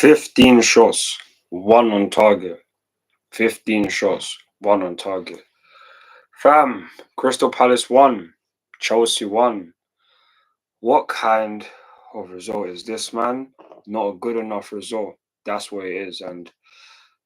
15 shots, one on target. 15 shots, one on target. Fam, Crystal Palace won. Chelsea won. What kind of result is this, man? Not a good enough result. That's what it is. And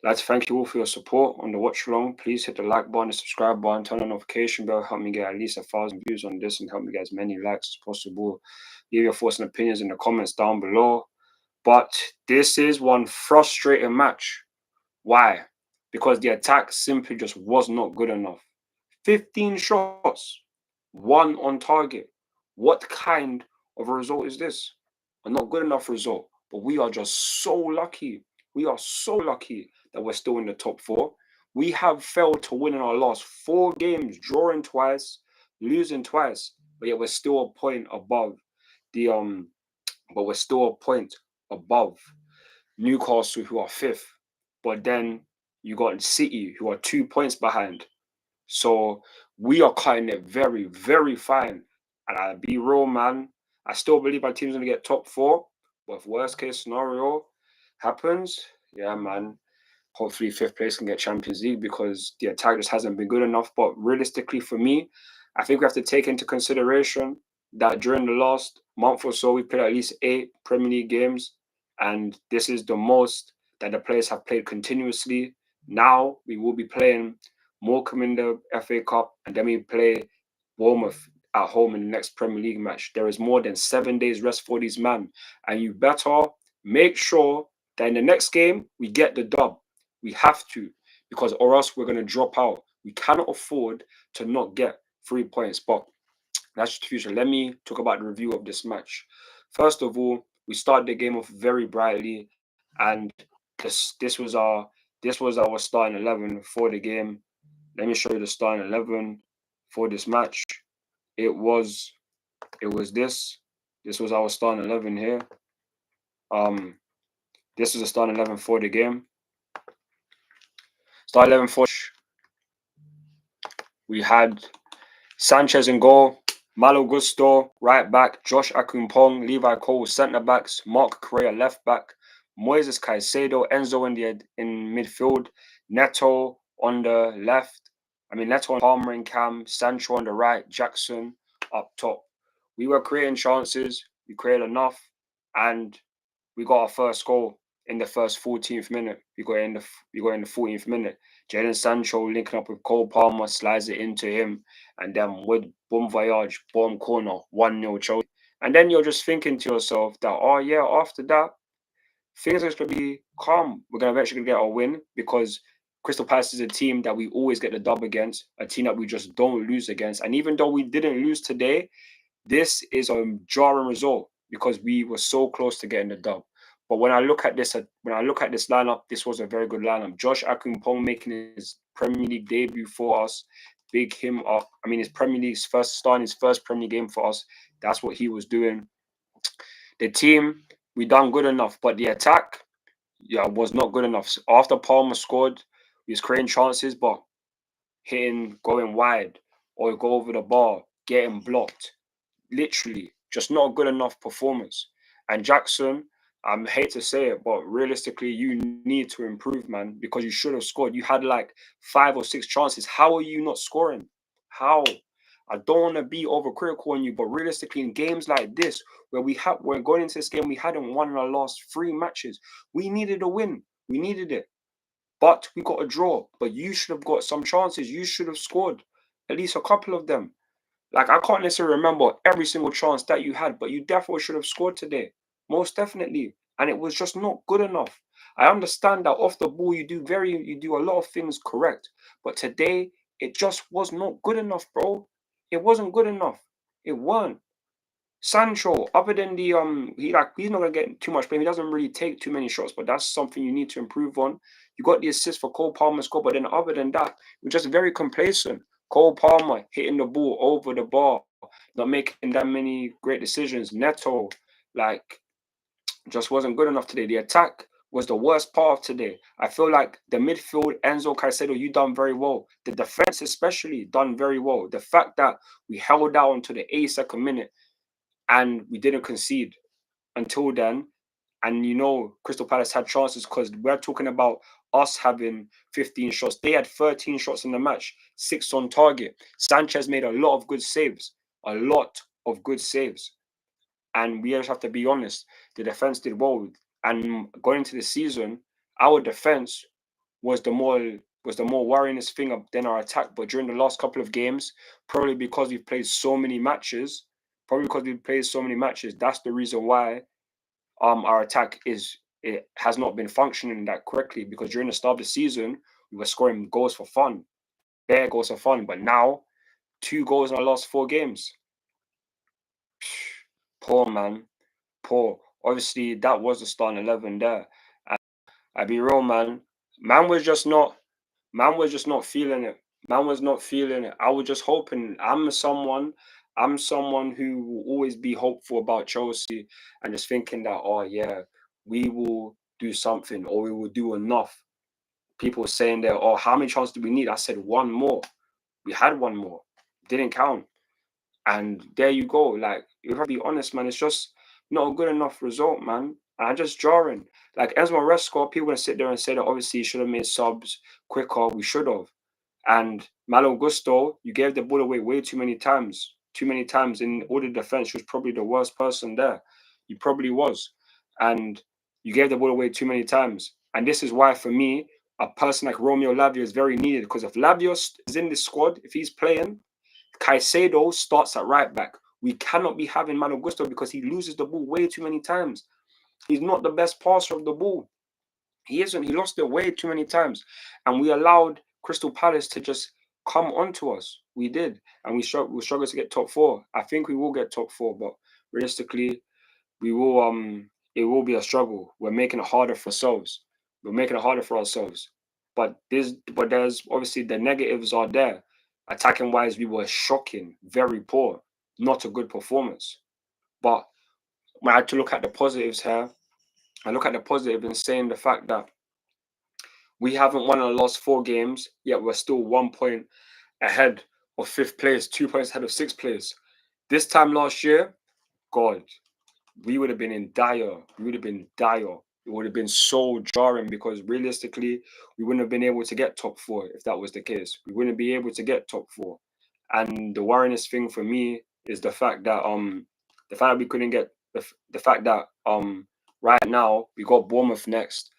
I'd like to thank you all for your support on the watch along. Please hit the like button, the subscribe button, turn on the notification bell. Help me get at least 1,000 views on this and help me get as many likes as possible. Leave your thoughts and opinions in the comments down below. But this is one frustrating match. Why? Because the attack simply just was not good enough. 15 shots, one on target. What kind of a result is this? A not good enough result. But we are just so lucky. We are so lucky that we're still in the top four. We have failed to win in our last 4 games, drawing twice, losing twice, but yet we're still a point above the but we're still a point above Newcastle, who are fifth. But then you got City, who are 2 points behind. So we are cutting it very, very fine. And I'll be real, man. I still believe our team's going to get top four. But if worst case scenario happens, yeah, man, hopefully fifth place can get Champions League because the attack just hasn't been good enough. But realistically, for me, I think we have to take into consideration that during the last month or so, we played at least 8 Premier League games. And this is the most that the players have played continuously. Now we will be playing Morecambe in the FA Cup, and then we play Bournemouth at home in the next Premier League match. There is more than 7 days rest for these men, and you better make sure that in the next game we get the dub. We have to, because or else we're going to drop out. We cannot afford to not get 3 points. But that's the future. Let me talk about the review of this match. First of all, we started the game off very brightly, and this was our starting 11 for the game. Let me show you the starting 11 for this match. It was this. This was our starting 11 here. This was the starting 11 for the game. Starting 11 for we had Sanchez in goal, Malo Gusto right back, Josh Akumpong, Levi Cole centre backs, Mark Correa left back, Moises Caicedo, Enzo in midfield, Neto on the left. Neto on Palmer and Cam, Sancho on the right, Jackson up top. We were creating chances. We created enough, and we got our first goal in the first 14th minute. We got in the 14th minute. Jadon Sancho linking up with Cole Palmer, slides it into him, and then with Bon Voyage, bottom corner, 1-0 Chelsea. And then you're just thinking to yourself that, oh yeah, after that, things are going to be calm. We're going to eventually get our win because Crystal Palace is a team that we always get the dub against, a team that we just don't lose against. And even though we didn't lose today, this is a jarring result because we were so close to getting the dub. But when I look at this lineup, this was a very good lineup. Josh Akumpong making his Premier League debut for us, big him up. His Premier League's first Premier League game for us. That's what he was doing. The team, we done good enough, but the attack, was not good enough. After Palmer scored, we was creating chances, but going wide or go over the bar, getting blocked. Literally, just not a good enough performance. And Jackson, I hate to say it, but realistically, you need to improve, man, because you should have scored. You had like 5 or 6 chances. How are you not scoring? How? I don't want to be overcritical on you, but realistically, in games like this, where we're going into this game, we hadn't won in our last 3 matches. We needed a win. We needed it. But we got a draw. But you should have got some chances. You should have scored at least a couple of them. Like, I can't necessarily remember every single chance that you had, but you definitely should have scored today. Most definitely. And it was just not good enough. I understand that off the ball, you do a lot of things correct. But today, it just was not good enough, bro. It wasn't good enough. It weren't. Sancho, other than he's not gonna get too much blame. He doesn't really take too many shots, but that's something you need to improve on. You got the assist for Cole Palmer's goal, but then other than that, we're just very complacent. Cole Palmer hitting the ball over the bar, not making that many great decisions. Neto, just wasn't good enough today. The attack was the worst part of today. I feel like the midfield, Enzo, Caicedo, you done very well. The defense especially done very well. The fact that we held out until the 82nd minute and we didn't concede until then, And Crystal Palace had chances because we're talking about us having 15 shots. They had 13 shots in the match, 6 on target. Sanchez made a lot of good saves, a lot of good saves. And we just have to be honest, the defense did well. And going into the season, our defense was the more worrying thing than our attack. But during the last couple of games, probably because we've played so many matches, that's the reason why our attack it has not been functioning that correctly, because during the start of the season we were scoring goals for fun, bare goals for fun, but now 2 goals in our last 4 games. Poor, man, poor. Obviously that was the starting 11 there. And I be real, man was just not feeling it. Man was not feeling it. I was just hoping. I'm someone who will always be hopeful about Chelsea and just thinking that, oh yeah, we will do something or we will do enough. People saying that, oh, how many chances do we need? I said one more. We had one more. Didn't count. And there you go. Like, if I be honest, man, it's just not a good enough result, man. And I just jarring. Like Enzo Maresca, people gonna sit there and say that obviously he should have made subs quicker. We should have. And Malo Gusto, you gave the ball away way too many times. Too many times in all the defense. He was probably the worst person there. He probably was. And you gave the ball away too many times. And this is why, for me, a person like Romeo Lavia is very needed. Because if Lavia is in this squad, if he's playing, Caicedo starts at right back. We cannot be having Malo Gusto because he loses the ball way too many times. He's not the best passer of the ball. He isn't. He lost it way too many times. And we allowed Crystal Palace to just come onto us. We did. And we struggled to get top 4. I think we will get top 4, but realistically, we will it will be a struggle. We're making it harder for ourselves. But there's obviously the negatives are there. Attacking wise, we were shocking, very poor, not a good performance. But when I had to look at the positives here, I look at the positive in saying the fact that we haven't won in the last 4 games, yet we're still 1 point ahead of 5th place, 2 points ahead of 6th place. This time last year, God, we would have been in dire. It would have been so jarring because realistically, we wouldn't have been able to get top 4 if that was the case. We wouldn't be able to get top 4. And the worryingest thing for me is the fact that we couldn't get the fact that right now we got Bournemouth next,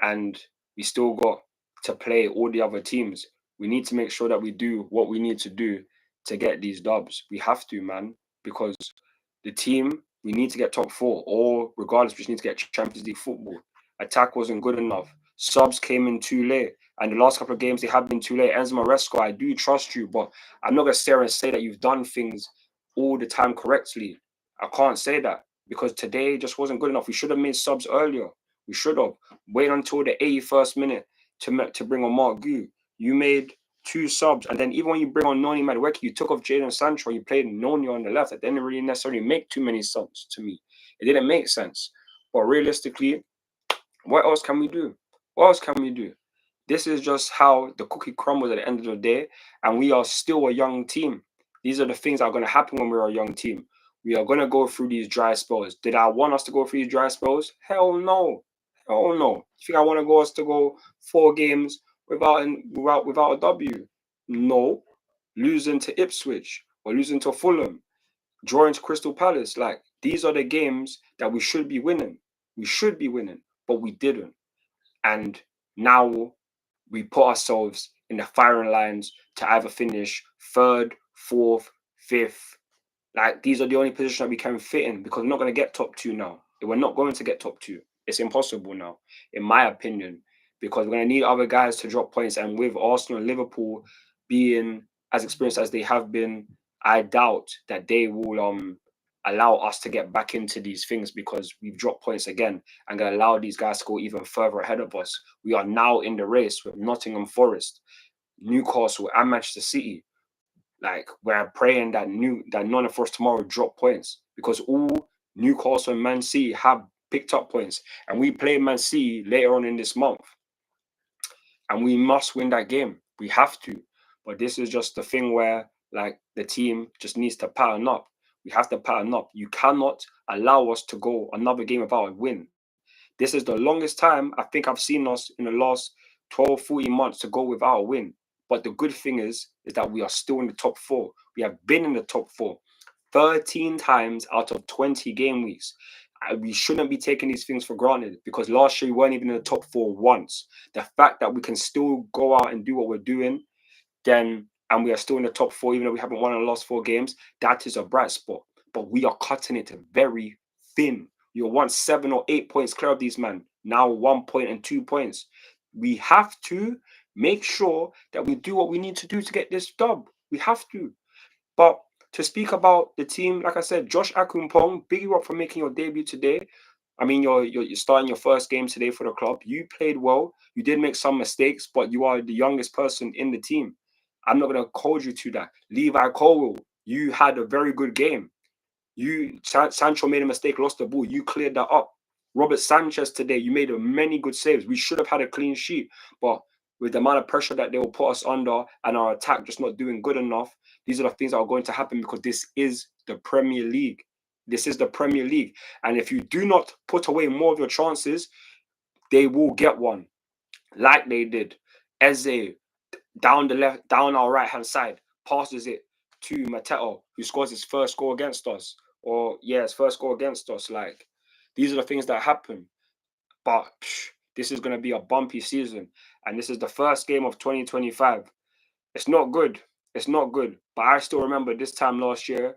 and we still got to play all the other teams. We need to make sure that we do what we need to do to get these dubs. We have to, man, because the team, we need to get top 4, or regardless, we just need to get Champions League football. Attack wasn't good enough. Subs came in too late. And the last couple of games, they have been too late. Enzo Maresca, I do trust you, but I'm not going to sit here and say that you've done things all the time correctly. I can't say that because today just wasn't good enough. We should have made subs earlier. We should have. Wait until the 81st minute to bring on Mark Gu. You made 2 subs, and then even when you bring on Noni Madueke, you took off Jadon Sancho, you played Noni on the left. That didn't really necessarily make too many subs to me. It didn't make sense. But realistically, what else can we do? This is just how the cookie crumbles at the end of the day, and we are still a young team. These are the things that are going to happen when we're a young team. We are going to go through these dry spells. Did I want us to go through these dry spells? Hell no. You think I want us to go 4 games without a W? No. Losing to Ipswich or losing to Fulham, drawing to Crystal Palace. Like, these are the games that we should be winning. But we didn't. And now we put ourselves in the firing lines to either finish 3rd, 4th, 5th. Like, these are the only positions that we can fit in because we're not going to get top 2 now. We're not going to get top 2. It's impossible now, in my opinion, because we're going to need other guys to drop points. And with Arsenal and Liverpool being as experienced as they have been, I doubt that they will allow us to get back into these things because we've dropped points again and going to allow these guys to go even further ahead of us. We are now in the race with Nottingham Forest, Newcastle, and Manchester City. Like, we're praying that none of us tomorrow drop points because all Newcastle and Man City have picked up points, and we play Man City later on in this month, and we must win that game. We have to. But this is just the thing where, like, the team just needs to pattern up. We have to pattern up. You cannot allow us to go another game without a win. This is the longest time I think I've seen us in the last 12, 14 months to go without a win. But the good thing is that we are still in the top four. We have been in the top four 13 times out of 20 game weeks. We shouldn't be taking these things for granted because last year we weren't even in the top four once. The fact that we can still go out and do what we're doing, and we are still in the top four, even though we haven't won in the last 4 games, that is a bright spot. But we are cutting it very thin. You're once 7 or 8 points clear of these men. Now 1 point and 2 points. We have to make sure that we do what we need to do to get this dub. We have to. But to speak about the team, like I said, Josh Akumpong, big you up for making your debut today. I mean, you're starting your first game today for the club. You played well. You did make some mistakes, but you are the youngest person in the team. I'm not going to hold you to that. Levi Colwell, you had a very good game. Sancho made a mistake, lost the ball. You cleared that up. Robert Sanchez today, you made many good saves. We should have had a clean sheet, but with the amount of pressure that they will put us under and our attack just not doing good enough, these are the things that are going to happen because this is the Premier League. This is the Premier League. And if you do not put away more of your chances, they will get one. Like they did. Eze, down our right-hand side, passes it to Mateo, who scores his first goal against us. His first goal against us. Like, these are the things that happen. But this is going to be a bumpy season. And this is the first game of 2025. It's not good. It's not good. But I still remember this time last year,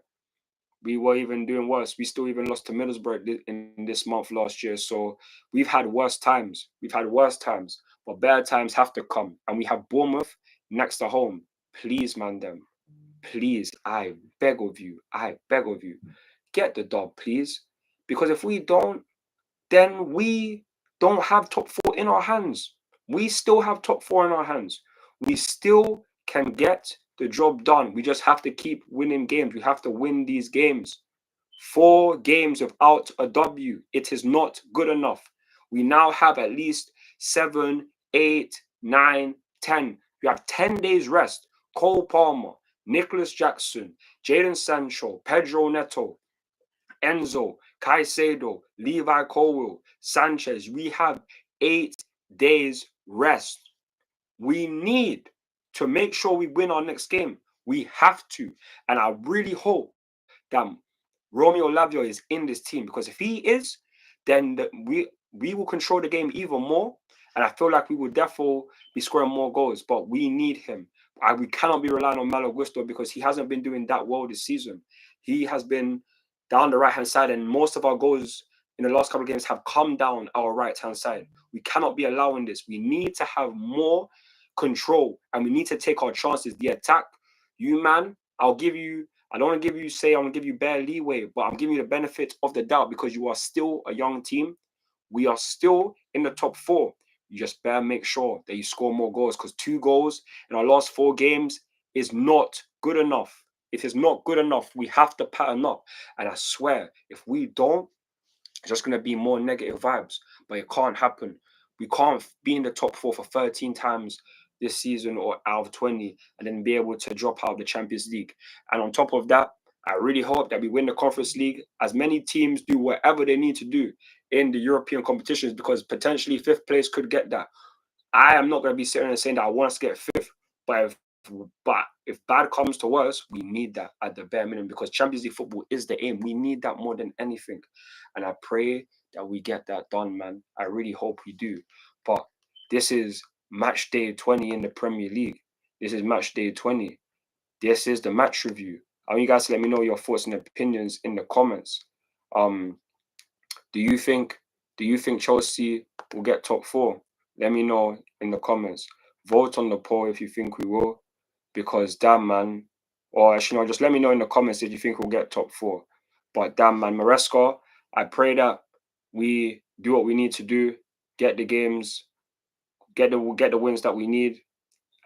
we were even doing worse. We still even lost to Middlesbrough in this month last year. So we've had worse times. We've had worse times. But better times have to come. And we have Bournemouth next to home. Please, man, them. Please, I beg of you. I beg of you. Get the dub, please. Because if we don't, then we don't have top four in our hands. We still have top four in our hands. We still can get the job done. We just have to keep winning games. We have to win these games. 4 games without a W. It is not good enough. We now have at least 7, 8, 9, 10. You have 10 days rest. Cole Palmer, Nicholas Jackson, Jadon Sancho, Pedro Neto, Enzo, Caicedo, Levi Colwell, Sanchez. We have 8 days rest. We need to make sure we win our next game. We have to. And I really hope that Romeo Lavia is in this team, because if he is, then we will control the game even more. And I feel like we will definitely be scoring more goals, but we need him. We cannot be relying on Malo Gusto because he hasn't been doing that well this season. He has been down the right-hand side, and most of our goals in the last couple of games have come down our right-hand side. We cannot be allowing this. We need to have more control, and we need to take our chances. The attack, you man, I don't want to give you, I'm going to give you bare leeway, but I'm giving you the benefit of the doubt because you are still a young team. We are still in the top 4. You just better make sure that you score more goals, because 2 goals in our last 4 games is not good enough. It is not good enough. We have to pattern up. And I swear, if we don't, it's just going to be more negative vibes. But it can't happen. We can't be in the top 4 for 13 times this season or out of 20 and then be able to drop out of the Champions League. And on top of that, I really hope that we win the Conference League, as many teams do whatever they need to do in the European competitions, because potentially 5th place could get that. I am not going to be sitting and saying that I want us to get 5th, but if bad comes to worse, we need that at the bare minimum, because Champions League football is the aim. We need that more than anything. And I pray that we get that done, man. I really hope we do. But this is match day 20 in the Premier League. This is match day 20. This is the match review. I want you guys to let me know your thoughts and opinions in the comments. Do you think Chelsea will get top 4? Let me know in the comments. Vote on the poll if you think we will, because damn, man. Or actually, no, just let me know in the comments if you think we'll get top 4. But damn, man, Maresca, I pray that we do what we need to do, get the games, get the wins that we need,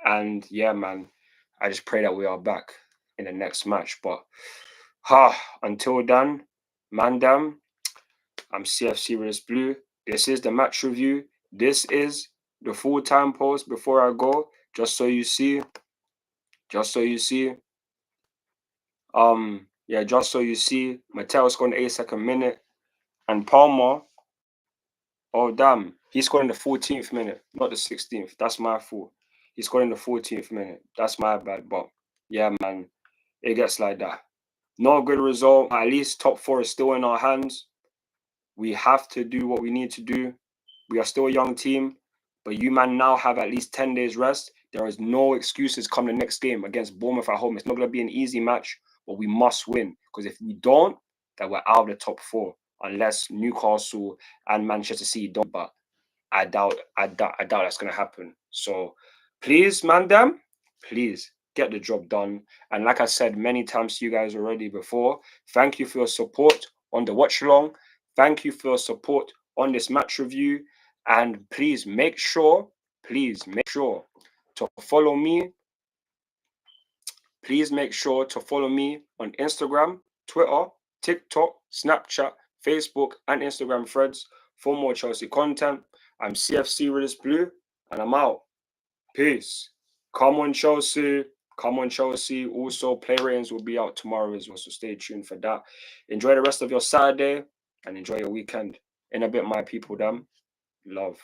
and yeah, man, I just pray that we are back in the next match. But until then, man, damn, I'm CFC Res Blue. This is the match review. This is the full-time post before I go, just so you see. Just so you see, Mateo scored in the 82nd minute, and Palmer Oh, damn. He scored in the 14th minute, not the 16th. That's my fault. He scored in the 14th minute. That's my bad. But yeah, man, it gets like that. Not a good result. At least top 4 is still in our hands. We have to do what we need to do. We are still a young team, but you man now have at least 10 days rest. There is no excuses come the next game against Bournemouth at home. It's not going to be an easy match, but we must win. Because if we don't, then we're out of the top 4. Unless Newcastle and Manchester City don't. But I doubt that's going to happen. So please, man, them, please get the job done. And like I said many times to you guys already before, thank you for your support on the watch along. Thank you for your support on this match review. And please make sure to follow me. Please make sure to follow me on Instagram, Twitter, TikTok, Snapchat, Facebook, and Instagram threads for more Chelsea content. I'm CFC Realist Blue, and I'm out. Peace. Come on, Chelsea. Come on, Chelsea. Also, play ratings will be out tomorrow as well, so stay tuned for that. Enjoy the rest of your Saturday and enjoy your weekend. In a bit, my people, damn. Love.